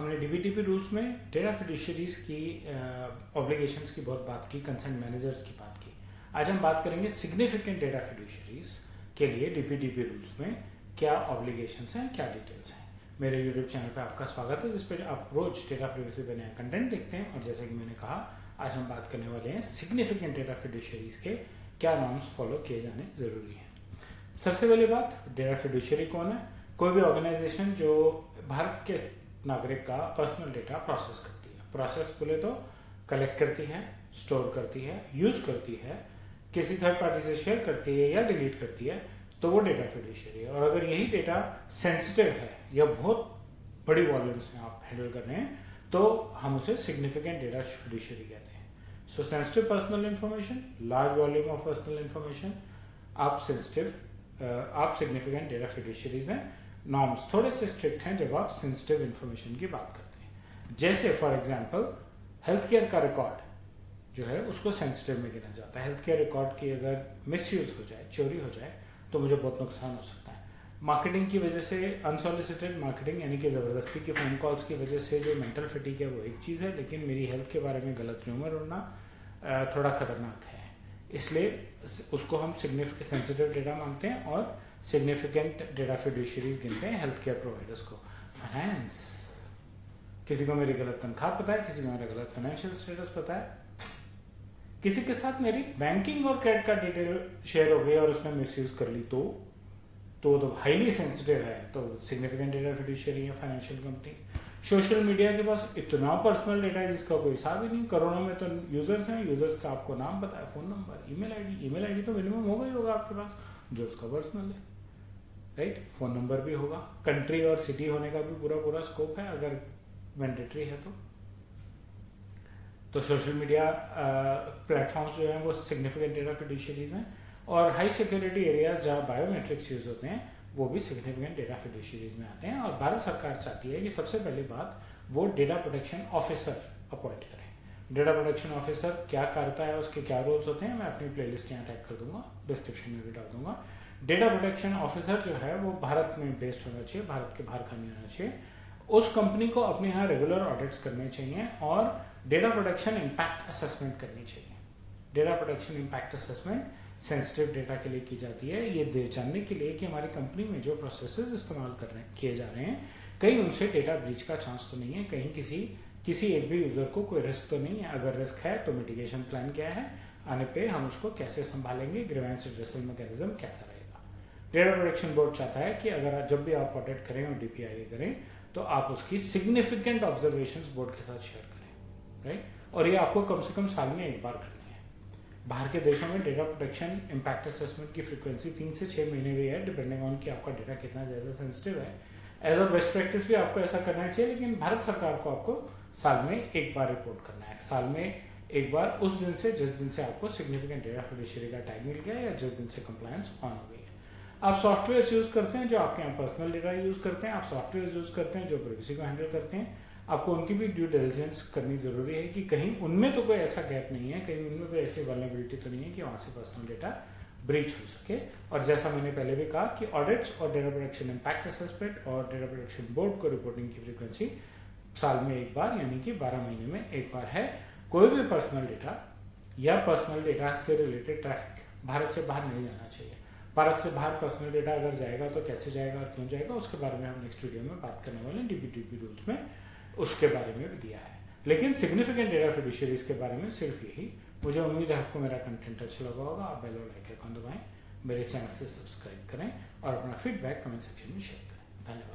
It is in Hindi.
हमने डीबीटीपी रूल्स में डेटा फिड्यूशरीज की ऑब्लिगेशंस की बहुत बात की, कंसर्न मैनेजर्स की बात की। आज हम बात करेंगे सिग्निफिकेंट डेटा फिड्यूशरीज के लिए डीबीटीपी रूल्स में क्या ऑब्लिगेशंस हैं, क्या डिटेल्स हैं। मेरे यूट्यूब चैनल पे आपका स्वागत है, जिस पर आप रोज डेटा प्राइवेसी पे नया कंटेंट देखते हैं। और जैसे कि मैंने कहा, आज हम बात करने वाले हैं सिग्निफिकेंट डेटा फिड्यूशरीज के क्या नॉर्म्स फॉलो किए जाने जरूरी हैं। सबसे पहली बात, डेटा फिड्यूशरी कौन है? कोई भी ऑर्गेनाइजेशन जो भारत के नागरिक का पर्सनल डेटा प्रोसेस करती है। प्रोसेस बोले तो कलेक्ट करती है, स्टोर करती है, यूज करती है, किसी थर्ड पार्टी से शेयर करती है या डिलीट करती है, तो वो डेटा फिड्यूशरी है। और अगर यही डेटा सेंसिटिव है या बहुत बड़ी वॉल्यूम्स में आप हैंडल कर रहे हैं, तो हम उसे सिग्निफिकेंट डेटा फिड्यूशरी कहते हैं। So sensitive personal information, large volume of personal information, आप सिग्निफिकेंट डेटा फिड्यूशरीज हैं। नॉर्म्स थोड़े से स्ट्रिक्ट हैं जब आप सेंसिटिव इंफॉर्मेशन की बात करते हैं। जैसे फॉर एग्जांपल हेल्थ केयर का रिकॉर्ड जो है उसको सेंसिटिव में गिना जाता है। हेल्थ केयर रिकॉर्ड की अगर मिसयूज हो जाए, चोरी हो जाए, तो मुझे बहुत नुकसान हो सकता है। मार्केटिंग की वजह से, अनसॉलिसिटेड मार्केटिंग यानी कि ज़बरदस्ती की फ़ोन कॉल्स की वजह से जो मेंटल फिटिक है वो एक चीज़ है, लेकिन मेरी हेल्थ के बारे में गलत र्यूमर उड़ना थोड़ा खतरनाक है। इसलिए उसको हम सिग्निफिकेंट सेंसिटिव डेटा मानते हैं और सिग्निफिकेंट डेटा फिड्यूशरीज गिनते हैं हेल्थ केयर प्रोवाइडर्स को। फाइनेंस, किसी को मेरी गलत तनख्वाह पता है, किसी को मेरा गलत फाइनेंशियल स्टेटस पता है, किसी के साथ मेरी बैंकिंग और क्रेडिट कार्ड डिटेल शेयर हो गई और उसने मिसयूज कर ली, तो हाईली सेंसिटिव है, तो सिग्निफिकेंट डेटा फिड्यूशरी है फाइनेंशियल कंपनी। सोशल मीडिया के पास इतना पर्सनल डेटा है जिसका कोई हिसाब ही नहीं। करोड़ों में तो यूजर्स हैं, यूजर्स का आपको नाम पता है, फोन नंबर, ईमेल आईडी तो मिनिमम होगा ही होगा आपके पास, जो उसका पर्सनल है, राइट। फोन नंबर भी होगा, कंट्री और सिटी होने का भी पूरा स्कोप है अगर मैंडेटरी है तो सोशल मीडिया प्लेटफॉर्म्स जो हैं वो सिग्निफिकेंट डेटा फिड्यूशरीज हैं। और हाई सिक्योरिटी एरियाज जहाँ बायोमेट्रिक्स यूज होते हैं वो भी सिग्निफिकेंट डेटा फिड्यूशरीज में आते हैं। और भारत सरकार चाहती है कि सबसे पहली बात वो डेटा प्रोटेक्शन ऑफिसर अपॉइंट करें। डेटा प्रोटेक्शन ऑफिसर क्या करता है, उसके क्या रोल्स होते हैं, मैं अपनी प्लेलिस्ट यहाँ टैग कर दूंगा, डिस्क्रिप्शन में भी डाल दूंगा। डेटा प्रोटेक्शन ऑफिसर जो है वो भारत में बेस्ड होना चाहिए, भारत के बाहर का नहीं होना चाहिए। उस कंपनी को अपने यहाँ रेगुलर ऑडिट्स करने चाहिए और डेटा प्रोटेक्शन इम्पैक्ट असेसमेंट करनी चाहिए। Data protection impact assessment sensitive data के लिए की जाती है, ये जानने के लिए कि हमारी कंपनी में जो प्रोसेसेस इस्तेमाल किए जा रहे हैं, कहीं उनसे डेटा ब्रीच का चांस तो नहीं है, कहीं किसी एक भी यूजर को कोई रिस्क तो नहीं है। अगर रिस्क है तो मिटिगेशन प्लान क्या है, आने पे हम उसको कैसे संभालेंगे, ग्रीवेंस रिड्रेसल मैकेनिज्म कैसा रहेगा। डेटा प्रोटेक्शन बोर्ड चाहता है कि अगर जब भी आप ऑडिट करें और डीपीआई करें तो आप उसकी सिग्निफिकेंट ऑब्जर्वेशंस बोर्ड के साथ शेयर करें, राइट। और ये आपको कम से कम साल में एक बार करनी है। बाहर के देशों में डेटा प्रोटेक्शन इम्पैक्ट असेसमेंट की फ्रीक्वेंसी 3 से 6 महीने भी है, डिपेंडिंग ऑन कि आपका डेटा कितना ज़्यादा सेंसिटिव है। एज अ बेस्ट प्रैक्टिस भी आपको ऐसा करना चाहिए, लेकिन भारत सरकार को आपको साल में एक बार रिपोर्ट करना है। साल में एक बार उस दिन से जिस दिन से आपको सिग्निफिकेंट डेटा फिड्यूशरी का टैग मिल गया या जिस दिन से कंप्लायंस ऑन हो गई है। आप सॉफ्टवेयर यूज करते हैं जो आपके यहाँ पर्सनल डेटा यूज करते हैं, आप सॉफ्टवेयर यूज करते हैं जो प्राइवेसी को हैंडल करते हैं, आपको उनकी भी ड्यू डिलिजेंस करनी जरूरी है कि कहीं उनमें तो कोई ऐसा गैप नहीं है, कहीं उनमें कोई ऐसी वल्नरेबिलिटी तो नहीं है कि वहाँ से पर्सनल डेटा ब्रीच हो सके। और जैसा मैंने पहले भी कहा कि ऑडिट्स और डेटा प्रोटेक्शन इम्पैक्ट असेसमेंट और डेटा प्रोटेक्शन बोर्ड को रिपोर्टिंग की फ्रीक्वेंसी साल में एक बार यानी कि 12 महीने में एक बार है। कोई भी पर्सनल डेटा या पर्सनल डेटा से रिलेटेड ट्रैफिक भारत से बाहर नहीं जाना चाहिए। भारत से बाहर पर्सनल डेटा अगर जाएगा तो कैसे जाएगा और क्यों जाएगा, उसके बारे में हम नेक्स्ट वीडियो में बात करने वाले हैं। डीबीटीपी रूल्स में उसके बारे में भी दिया है, लेकिन सिग्निफिकेंट डेटा फिड्यूशरीज के बारे में सिर्फ यही। मुझे उम्मीद है आपको मेरा कंटेंट अच्छा लगा होगा। आप बेल और लाइक आइकन दबाएं, मेरे चैनल से सब्सक्राइब करें और अपना फीडबैक कमेंट सेक्शन में शेयर करें। धन्यवाद।